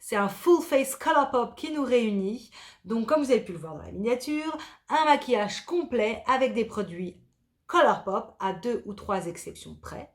C'est un full face Colourpop qui nous réunit. Donc comme vous avez pu le voir dans la miniature, un maquillage complet avec des produits Colourpop à 2 ou 3 exceptions près.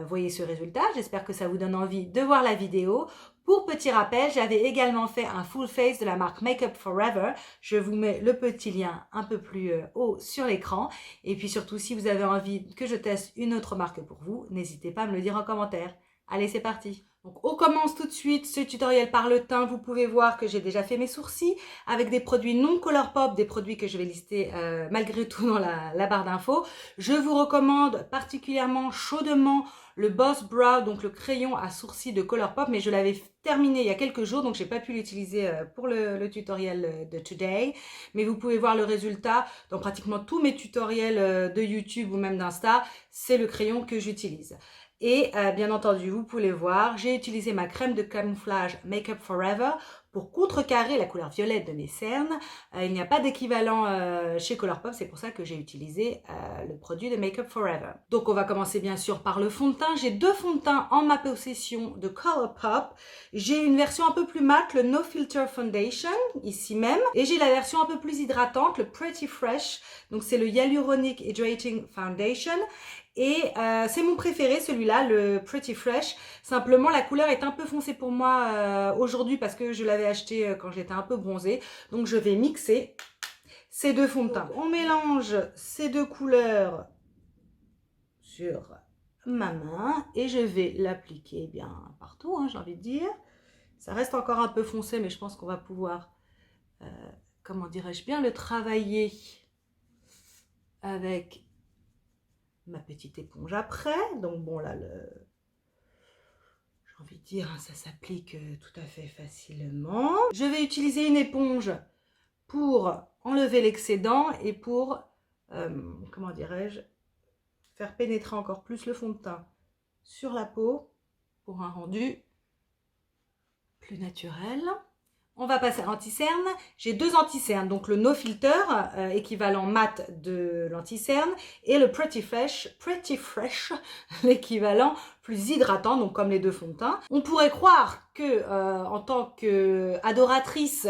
Voyez ce résultat, j'espère que ça vous donne envie de voir la vidéo. Pour petit rappel, j'avais également fait un full face de la marque Makeup Forever. Je vous mets le petit lien un peu plus haut sur l'écran. Et puis surtout, si vous avez envie que je teste une autre marque pour vous, n'hésitez pas à me le dire en commentaire. Allez, c'est parti. Donc, on commence tout de suite ce tutoriel par le teint. Vous pouvez voir que j'ai déjà fait mes sourcils avec des produits non Colourpop, des produits que je vais lister malgré tout dans la barre d'infos. Je vous recommande particulièrement chaudement le Boss Brow, donc le crayon à sourcils de Colourpop, mais je l'avais terminé il y a quelques jours, donc j'ai pas pu l'utiliser pour le tutoriel de today. Mais vous pouvez voir le résultat dans pratiquement tous mes tutoriels de YouTube ou même d'Insta, c'est le crayon que j'utilise. Et bien entendu, vous pouvez voir, j'ai utilisé ma crème de camouflage Makeup Forever pour contrecarrer la couleur violette de mes cernes. Il n'y a pas d'équivalent chez Colourpop, c'est pour ça que j'ai utilisé le produit de Makeup Forever. Donc on va commencer bien sûr par le fond de teint. J'ai 2 fonds de teint en ma possession de Colourpop. J'ai une version un peu plus mate, le No Filter Foundation, ici même. Et j'ai la version un peu plus hydratante, le Pretty Fresh. Donc c'est le Hyaluronic Hydrating Foundation. Et c'est mon préféré, celui-là, le Pretty Fresh. Simplement, la couleur est un peu foncée pour moi aujourd'hui parce que je l'avais acheté quand j'étais un peu bronzée. Donc, je vais mixer ces 2 fonds de teint. On mélange ces 2 couleurs sur ma main et je vais l'appliquer bien partout, hein, j'ai envie de dire. Ça reste encore un peu foncé, mais je pense qu'on va pouvoir, comment dirais-je, bien le travailler avec ma petite éponge après. Donc bon, là, j'ai envie de dire, ça s'applique tout à fait facilement. Je vais utiliser une éponge pour enlever l'excédent et pour, comment dirais-je, faire pénétrer encore plus le fond de teint sur la peau pour un rendu plus naturel. On va passer à l'anti-cerne. J'ai 2 anti-cernes, donc le No Filter, équivalent mat de l'anti-cerne, et le Pretty Fresh, l'équivalent plus hydratant, donc comme les 2 fonds de teint. On pourrait croire que, en tant qu'adoratrice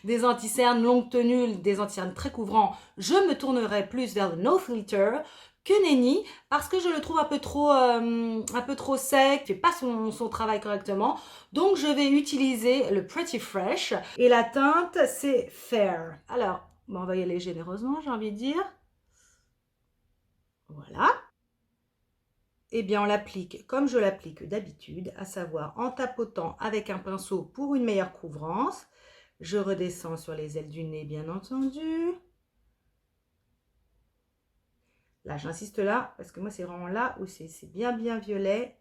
des anti-cernes longue tenue, des anti-cernes très couvrants, je me tournerais plus vers le No Filter que nenni, parce que je le trouve un peu trop sec, il fait pas son travail correctement. Donc je vais utiliser le Pretty Fresh et la teinte c'est Fair. Alors, bon, on va y aller généreusement, j'ai envie de dire. Voilà. Et bien on l'applique comme je l'applique d'habitude, à savoir en tapotant avec un pinceau pour une meilleure couvrance. Je redescends sur les ailes du nez bien entendu. Là, j'insiste là, parce que moi, c'est vraiment là où c'est bien violet.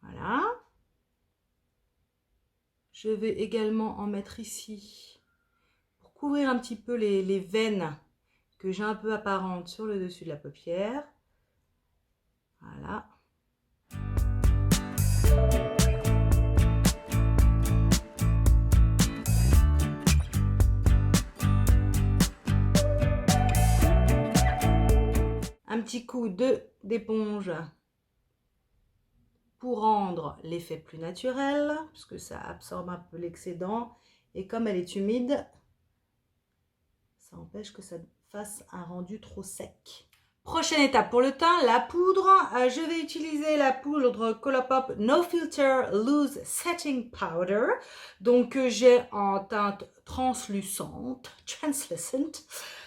Voilà. Je vais également en mettre ici pour couvrir un petit peu les veines que j'ai un peu apparentes sur le dessus de la paupière. Voilà. Un petit coup d'éponge pour rendre l'effet plus naturel, puisque ça absorbe un peu l'excédent. Et comme elle est humide, ça empêche que ça fasse un rendu trop sec. Prochaine étape pour le teint, la poudre. Je vais utiliser la poudre Colourpop No Filter Loose Setting Powder. Donc j'ai en teinte translucente, translucent.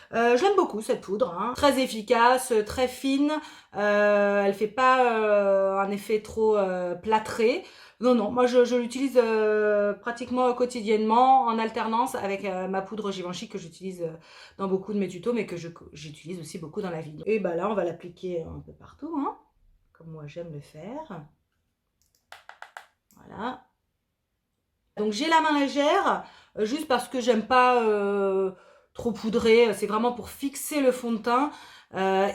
Je l'aime beaucoup cette poudre, hein. Très efficace, très fine, elle fait pas un effet trop plâtré. Non, moi je l'utilise pratiquement quotidiennement en alternance avec ma poudre Givenchy que j'utilise dans beaucoup de mes tutos, mais que j'utilise aussi beaucoup dans la vie. Et bah là on va l'appliquer un peu partout, hein, comme moi j'aime le faire. Voilà. Donc j'ai la main légère, juste parce que j'aime pas trop poudré, c'est vraiment pour fixer le fond de teint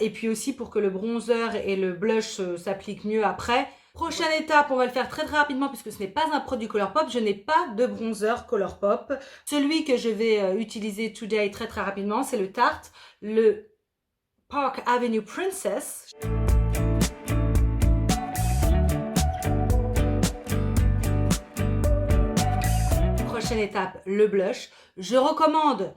et puis aussi pour que le bronzer et le blush s'appliquent mieux après. Prochaine étape, on va le faire très rapidement puisque ce n'est pas un produit Colourpop, je n'ai pas de bronzer Colourpop. Celui que je vais utiliser today très rapidement, c'est le Tarte, le Park Avenue Princess. Prochaine étape, le blush. Je recommande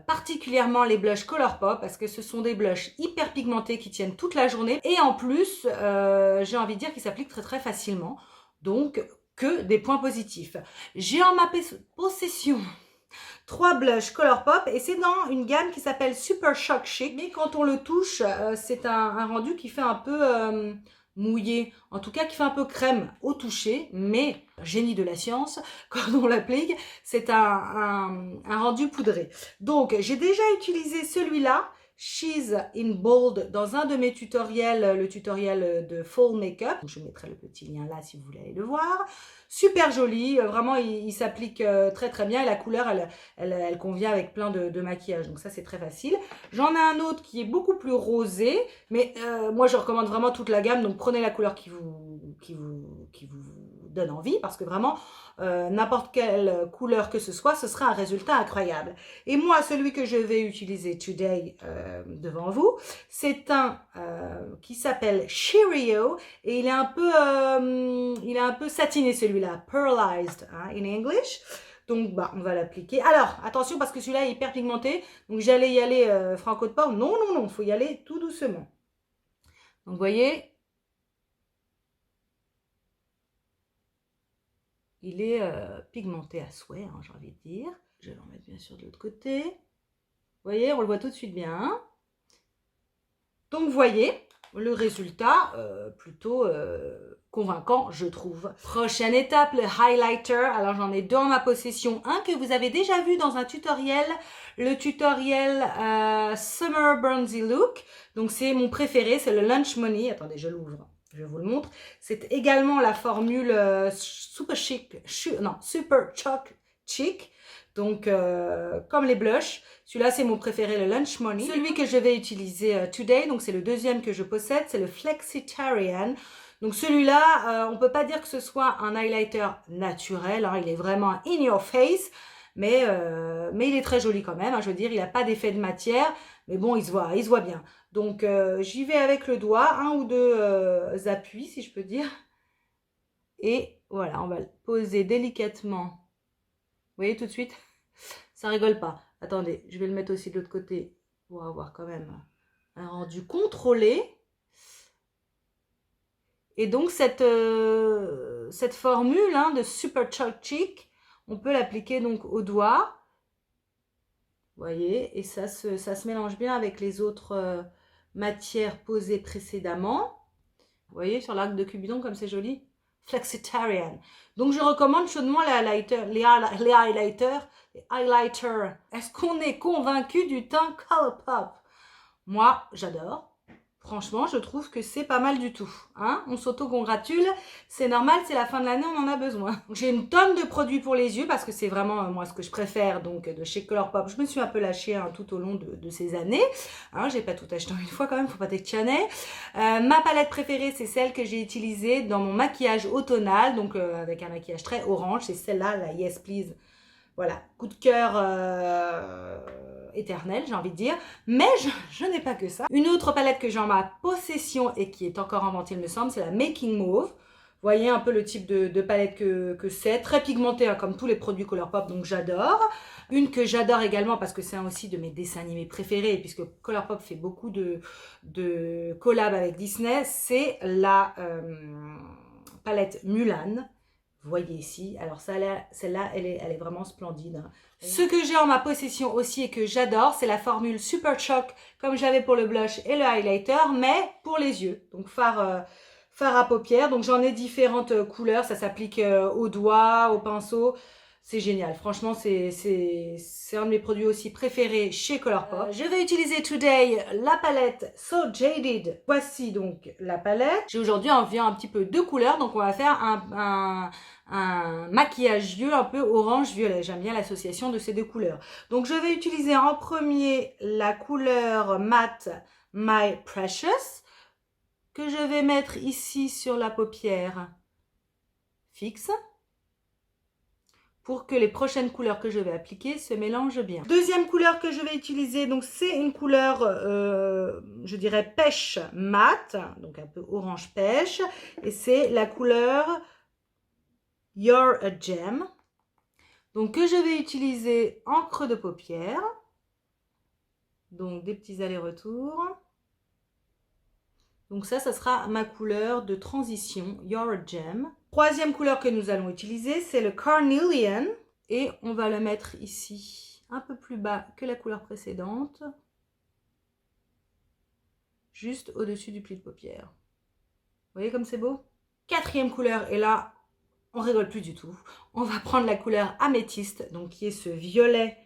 particulièrement les blushs Colourpop parce que ce sont des blushs hyper pigmentés qui tiennent toute la journée et en plus, j'ai envie de dire qu'ils s'appliquent très très facilement. Donc, que des points positifs. J'ai en ma possession 3 blushs Colourpop et c'est dans une gamme qui s'appelle Super Shock Chic. Mais quand on le touche, c'est un rendu qui fait un peu mouillé, en tout cas qui fait un peu crème au toucher, mais génie de la science, quand on l'applique, c'est un rendu poudré. Donc j'ai déjà utilisé celui-là, She's in Bold, dans un de mes tutoriels, le tutoriel de Fall Makeup. Je mettrai le petit lien là si vous voulez aller le voir. Super joli, vraiment il s'applique très très bien et la couleur elle convient avec plein de maquillage, donc ça c'est très facile. J'en ai un autre qui est beaucoup plus rosé, mais moi je recommande vraiment toute la gamme, donc prenez la couleur qui vous donne envie, parce que vraiment n'importe quelle couleur que ce soit, ce sera un résultat incroyable. Et moi, celui que je vais utiliser today devant vous, c'est un qui s'appelle Cheerio et il est un peu satiné celui-là, pearlized hein, in English. Donc, bah, on va l'appliquer. Alors, attention parce que celui-là est hyper pigmenté. Donc, j'allais y aller franco de port. Non, non, non, il faut y aller tout doucement. Donc, vous voyez, il est pigmenté à souhait, hein, j'ai envie de dire. Je vais en mettre bien sûr de l'autre côté. Vous voyez, on le voit tout de suite bien. Donc, vous voyez, le résultat plutôt convaincant, je trouve. Prochaine étape, le highlighter. Alors, j'en ai 2 en ma possession. Un que vous avez déjà vu dans un tutoriel, le tutoriel Summer Bronzy Look. Donc, c'est mon préféré, c'est le Lunch Money. Attendez, je l'ouvre. Je vous le montre. C'est également la formule Super Shock Chic. Donc, comme les blushs, celui-là, c'est mon préféré, le Lunch Money. Celui que je vais utiliser today, donc c'est le deuxième que je possède, c'est le Flexitarian. Donc, celui-là, on peut pas dire que ce soit un highlighter naturel. Hein, il est vraiment in your face. Mais il est très joli quand même. Hein, je veux dire, il n'a pas d'effet de matière. Mais bon, il se voit bien. Donc, j'y vais avec le doigt, 1 ou 2 appuis, si je peux dire. Et voilà, on va le poser délicatement. Vous voyez tout de suite, ça rigole pas. Attendez, je vais le mettre aussi de l'autre côté pour avoir quand même un rendu contrôlé. Et donc, cette formule hein, de Super Shock Chic, on peut l'appliquer donc au doigt. Vous voyez, et ça se mélange bien avec les autres matières posées précédemment. Vous voyez, sur l'arc de Cupidon, comme c'est joli. Flexitarian. Donc, je recommande chaudement les highlighters. Est-ce qu'on est convaincu du teint Colourpop? Moi, j'adore. Franchement, je trouve que c'est pas mal du tout. Hein, on s'auto-congratule. C'est normal, c'est la fin de l'année, on en a besoin. J'ai une tonne de produits pour les yeux parce que c'est vraiment moi ce que je préfère donc de chez Colourpop. Je me suis un peu lâchée hein, tout au long de ces années. Hein, j'ai pas tout acheté en une fois quand même, faut pas déconner. Ma palette préférée, c'est celle que j'ai utilisée dans mon maquillage automnal, donc avec un maquillage très orange. C'est celle-là, la Yes Please. Voilà, coup de cœur éternel, j'ai envie de dire. Mais je n'ai pas que ça. Une autre palette que j'ai en ma possession et qui est encore en vente, il me semble, c'est la Making Mauve. Vous voyez un peu le type de palette que c'est. Très pigmentée, hein, comme tous les produits Colourpop, donc j'adore. Une que j'adore également parce que c'est un aussi de mes dessins animés préférés, puisque Colourpop fait beaucoup de collabs avec Disney, c'est la palette Mulan. Vous voyez ici, alors celle-là, elle est vraiment splendide. Hein. Ce que j'ai en ma possession aussi et que j'adore, c'est la formule Super Shock, comme j'avais pour le blush et le highlighter, mais pour les yeux. Donc fard à paupières, donc j'en ai différentes couleurs, ça s'applique au doigt, au pinceau. C'est génial, franchement c'est un de mes produits aussi préférés chez Colourpop. Je vais utiliser today la palette So Jaded. Voici donc la palette. J'ai aujourd'hui envie un petit peu de couleurs, donc on va faire un maquillage yeux un peu orange-violet. J'aime bien l'association de ces deux couleurs. Donc je vais utiliser en premier la couleur matte My Precious, que je vais mettre ici sur la paupière fixe, pour que les prochaines couleurs que je vais appliquer se mélangent bien. Deuxième couleur que je vais utiliser, donc c'est une couleur, je dirais pêche mat, donc un peu orange pêche, et c'est la couleur You're a Gem. Donc que je vais utiliser en creux de paupière. Donc des petits allers-retours. Donc ça sera ma couleur de transition, Your Gem. Troisième couleur que nous allons utiliser, c'est le Carnelian. Et on va le mettre ici, un peu plus bas que la couleur précédente. Juste au-dessus du pli de paupière. Vous voyez comme c'est beau? Quatrième couleur, et là, on rigole plus du tout. On va prendre la couleur améthyste, donc qui est ce violet,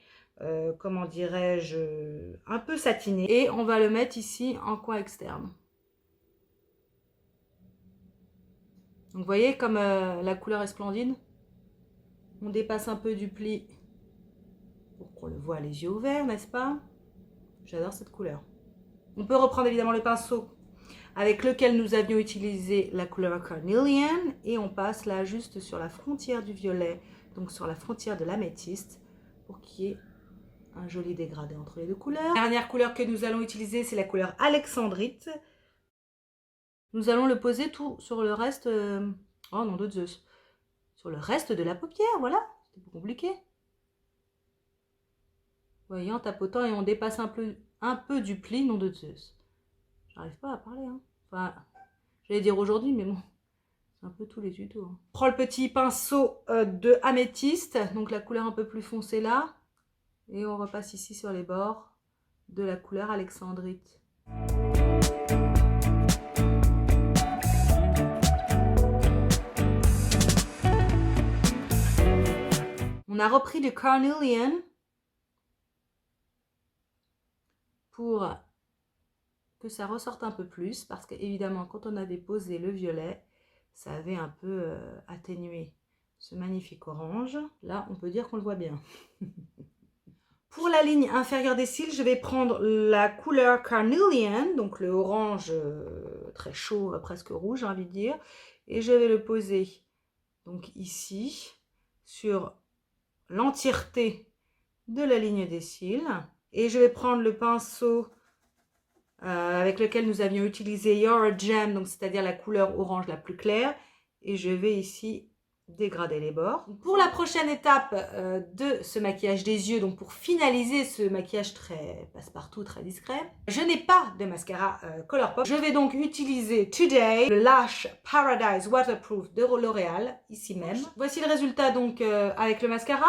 comment dirais-je, un peu satiné. Et on va le mettre ici en coin externe. Donc vous voyez comme la couleur est splendide. On dépasse un peu du pli pour qu'on le voit les yeux ouverts, n'est-ce pas? J'adore cette couleur. On peut reprendre évidemment le pinceau avec lequel nous avions utilisé la couleur Carnelian et on passe là juste sur la frontière du violet, donc sur la frontière de l'améthyste pour qu'il y ait un joli dégradé entre les deux couleurs. La dernière couleur que nous allons utiliser, c'est la couleur alexandrite. Nous allons le poser tout sur le reste, oh non de Zeus, sur le reste de la paupière, voilà, c'était pas compliqué. Vous voyez, en tapotant et on dépasse un peu du pli, nom de Zeus. J'arrive pas à parler, hein. Enfin, j'allais dire aujourd'hui, mais bon, c'est un peu tous les tutos. Hein. On prend le petit pinceau de améthyste, donc la couleur un peu plus foncée là, et on repasse ici sur les bords de la couleur alexandrite. On a repris du Carnelian pour que ça ressorte un peu plus, parce que évidemment quand on avait posé le violet, ça avait un peu atténué ce magnifique orange. Là, on peut dire qu'on le voit bien. Pour la ligne inférieure des cils, je vais prendre la couleur Carnelian, donc le orange très chaud, presque rouge, j'ai envie de dire, et je vais le poser donc ici sur l'entièreté de la ligne des cils. Et je vais prendre le pinceau avec lequel nous avions utilisé Your Gem, donc c'est-à-dire la couleur orange la plus claire, et je vais ici dégrader les bords. Pour la prochaine étape de ce maquillage des yeux, donc pour finaliser ce maquillage très passe-partout, très discret, je n'ai pas de mascara Colourpop. Je vais donc utiliser Today le Lash Paradise Waterproof de L'Oréal, ici même. Voici le résultat donc avec le mascara.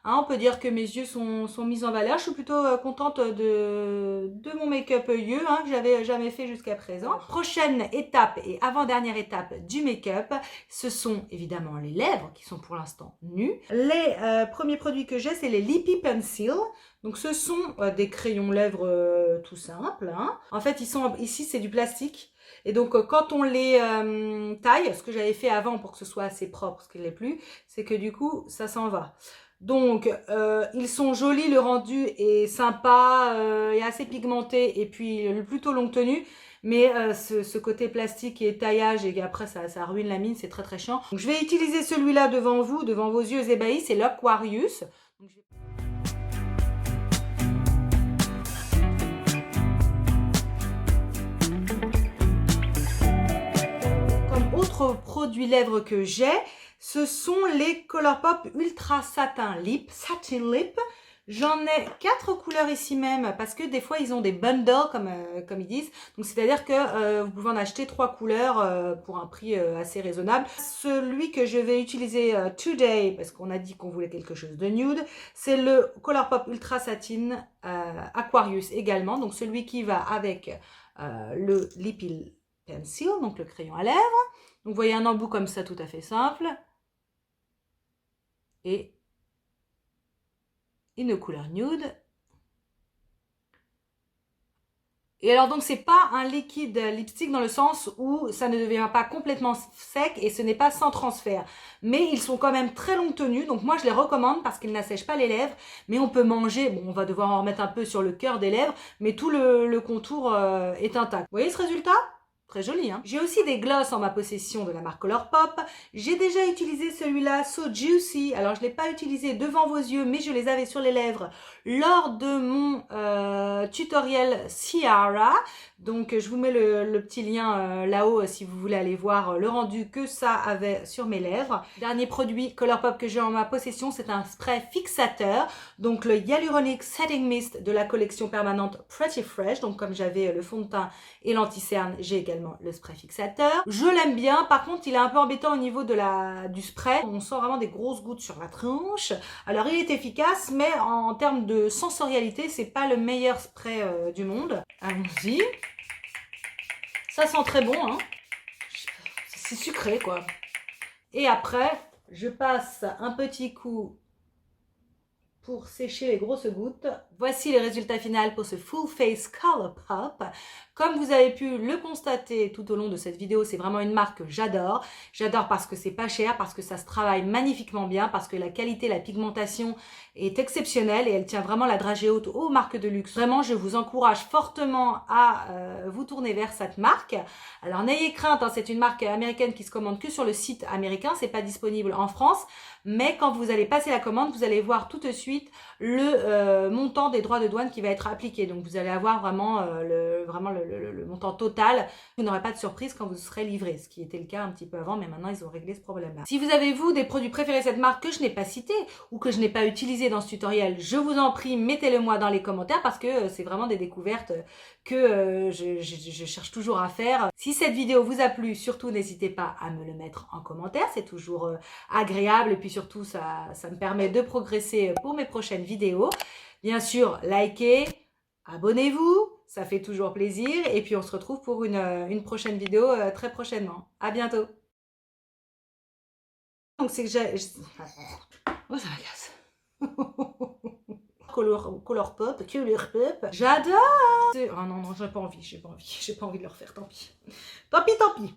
Hein, on peut dire que mes yeux sont mis en valeur. Je suis plutôt contente de mon make-up yeux hein, que j'avais jamais fait jusqu'à présent. Prochaine étape et avant-dernière étape du make-up, ce sont évidemment les lèvres qui sont pour l'instant nues. Les premiers produits que j'ai, c'est les Lippy Pencil. Donc ce sont des crayons lèvres tout simples. Hein. En fait, ici c'est du plastique. Et donc quand on les taille, ce que j'avais fait avant pour que ce soit assez propre, ce qu'il n'est plus, c'est que du coup ça s'en va. Donc, ils sont jolis, le rendu est sympa, et assez pigmenté, et puis plutôt longue tenue. Mais ce côté plastique et taillage, et après ça ruine la mine, c'est très très chiant. Donc, je vais utiliser celui-là devant vous, devant vos yeux ébahis, c'est l'Aquarius. Comme autre produit lèvres que j'ai, ce sont les Colourpop Ultra Satin Lip. J'en ai 4 couleurs ici même parce que des fois ils ont des bundles comme ils disent. Donc c'est-à-dire que vous pouvez en acheter 3 couleurs pour un prix assez raisonnable. Celui que je vais utiliser today, parce qu'on a dit qu'on voulait quelque chose de nude, c'est le Colourpop Ultra Satin Aquarius également. Donc celui qui va avec le Lippy Pencil, donc le crayon à lèvres. Donc vous voyez un embout comme ça tout à fait simple. Et une couleur nude. Et alors donc c'est pas un liquide lipstick dans le sens où ça ne devient pas complètement sec et ce n'est pas sans transfert. Mais ils sont quand même très longue tenue, donc moi je les recommande parce qu'ils n'assèchent pas les lèvres. Mais on peut manger, bon on va devoir en remettre un peu sur le cœur des lèvres, mais tout le contour est intact. Vous voyez ce résultat ? Très joli, hein. J'ai aussi des gloss en ma possession de la marque Colourpop. J'ai déjà utilisé celui-là, So Juicy. Alors, je ne l'ai pas utilisé devant vos yeux, mais je les avais sur les lèvres lors de mon tutoriel Ciara. Donc je vous mets le petit lien là-haut si vous voulez aller voir le rendu que ça avait sur mes lèvres. Dernier produit Colourpop que j'ai en ma possession, c'est un spray fixateur. Donc le Hyaluronic Setting Mist de la collection permanente Pretty Fresh. Donc comme j'avais le fond de teint et l'anti-cerne, j'ai également le spray fixateur. Je l'aime bien, par contre il est un peu embêtant au niveau du spray. On sent vraiment des grosses gouttes sur la tronche. Alors il est efficace, mais en termes de sensorialité, c'est pas le meilleur spray du monde. Allons-y. Ça sent très bon, hein. C'est sucré, quoi. Et après, je passe un petit coup pour sécher les grosses gouttes. Voici le résultat final pour ce Full Face Colourpop. Comme vous avez pu le constater tout au long de cette vidéo, c'est vraiment une marque que j'adore. J'adore parce que c'est pas cher, parce que ça se travaille magnifiquement bien, parce que la qualité, la pigmentation est exceptionnelle et elle tient vraiment la dragée haute aux marques de luxe. Vraiment, je vous encourage fortement à vous tourner vers cette marque. Alors n'ayez crainte, hein, c'est une marque américaine qui se commande que sur le site américain, c'est pas disponible en France, mais quand vous allez passer la commande, vous allez voir tout de suite le montant des droits de douane qui va être appliqué. Donc vous allez avoir vraiment le montant total. Vous n'aurez pas de surprise quand vous serez livré, ce qui était le cas un petit peu avant, mais maintenant ils ont réglé ce problème-là. Si vous avez, vous, des produits préférés de cette marque que je n'ai pas cités ou que je n'ai pas utilisé dans ce tutoriel, je vous en prie, mettez-le moi dans les commentaires parce que c'est vraiment des découvertes que je cherche toujours à faire. Si cette vidéo vous a plu, surtout n'hésitez pas à me le mettre en commentaire, c'est toujours agréable et puis surtout ça me permet de progresser pour mes prochaines vidéos. Bien sûr, likez, abonnez-vous, ça fait toujours plaisir et puis on se retrouve pour une prochaine vidéo très prochainement. À bientôt. Donc c'est que oh, ça m'agace. Colourpop, j'adore. Oh non, j'ai pas envie de le refaire, tant pis. Tant pis.